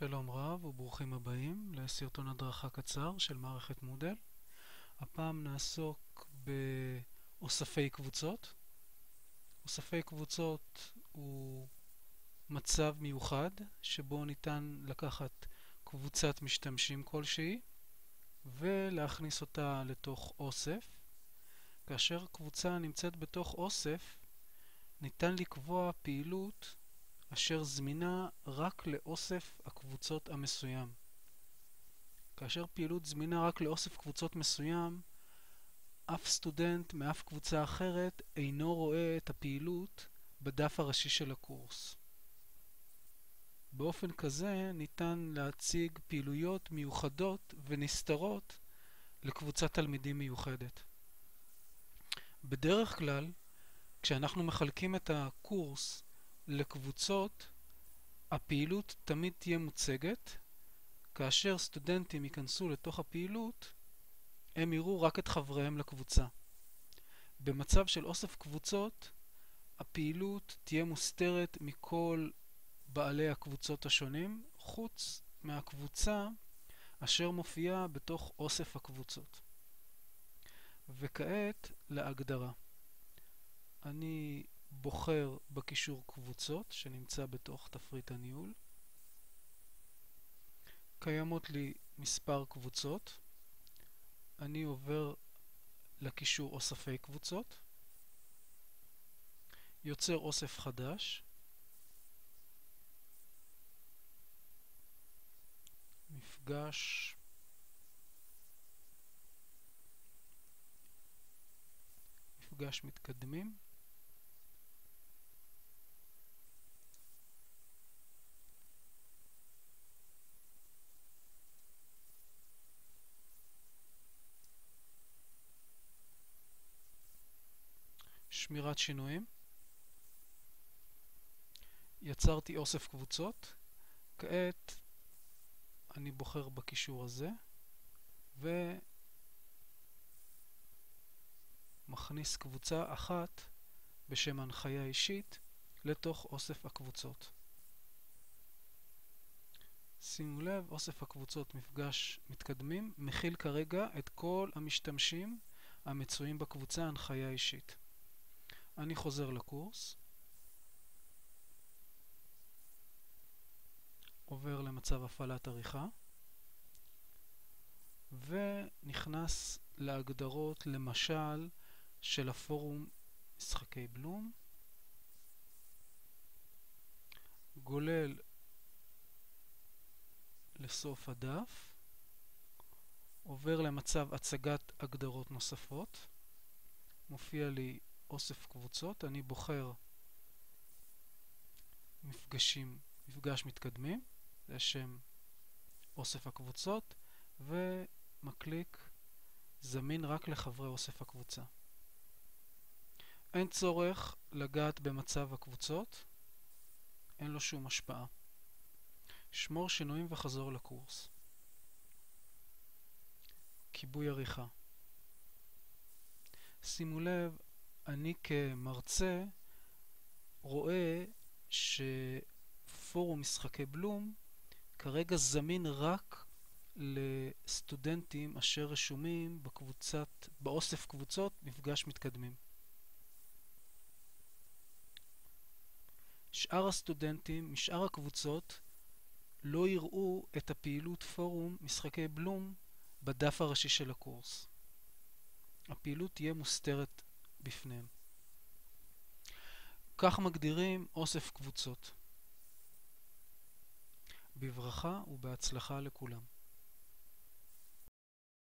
שלום רב וברוכים הבאים לסרטון הדרכה קצר של מערכת מודל. הפעם נעסוק באוספי קבוצות. אוספי קבוצות הוא מצב מיוחד שבו ניתן לקחת קבוצת משתמשים כלשהי ולהכניס אותה לתוך אוסף. כאשר קבוצה נמצאת בתוך אוסף, ניתן לקבוע פעילות אשר זמינה רק לאוסף הקבוצות המסוים. כאשר פעילות זמינה רק לאוסף קבוצות מסוים, אף סטודנט מאף קבוצה אחרת אינו רואה את הפעילות בדף הראשי של הקורס. באופן כזה ניתן להציג פעילויות מיוחדות ונסתרות לקבוצת תלמידים מיוחדת. בדרך כלל, כשאנחנו מחלקים את הקורס לקבוצות, הפעילות תמיד תהיה מוצגת. כאשר סטודנטים ייכנסו לתוך הפעילות, הם יראו רק את חבריהם לקבוצה. במצב של אוסף קבוצות, הפעילות תהיה מוסתרת מכל בעלי הקבוצות השונים, חוץ מהקבוצה אשר מופיעה בתוך אוסף הקבוצות. וכעת להגדרה. אני בוחר בקישור קבוצות שנמצא בתוך תפריט הניהול. קיימות לי מספר קבוצות. אני עובר לקישור אוספי קבוצות. יוצר אוסף חדש. מפגש מתקדמים. שמירת שינויים. יצרתי אוסף קבוצות. כעת אני בוחר בקישור הזה ומכניס קבוצה אחת בשם הנחיה אישית לתוך אוסף הקבוצות. שימו לב, אוסף הקבוצות מפגש מתקדמים מכיל כרגע את כל המשתמשים המצויים בקבוצה הנחיה אישית. אני חוזר לקורס, עובר למצב הפעלת עריכה ונכנס להגדרות למשל של הפורום משחקי בלום, גולל לסוף הדף, עובר למצב הצגת הגדרות נוספות, מופיע לי אוסף קבוצות, אני בוחר מפגש מתקדמים, זה שם אוסף הקבוצות, ומקליק זמין רק לחברי אוסף הקבוצה. אין צורך לגעת במצב הקבוצות, אין לו שום השפעה. שמור שינויים וחזור לקורס. כיבוי עריכה. שימו לב, אני כמרצה רואה שפורום משחקי בלום כרגע זמין רק לסטודנטים אשר רשומים באוסף קבוצות מפגש מתקדמים. שאר הסטודנטים משאר הקבוצות לא יראו את הפעילות פורום משחקי בלום בדף הראשי של הקורס. הפעילות תהיה מוסתרת בפניהם. כך מגדירים אוסף קבוצות. בברכה ובהצלחה לכולם.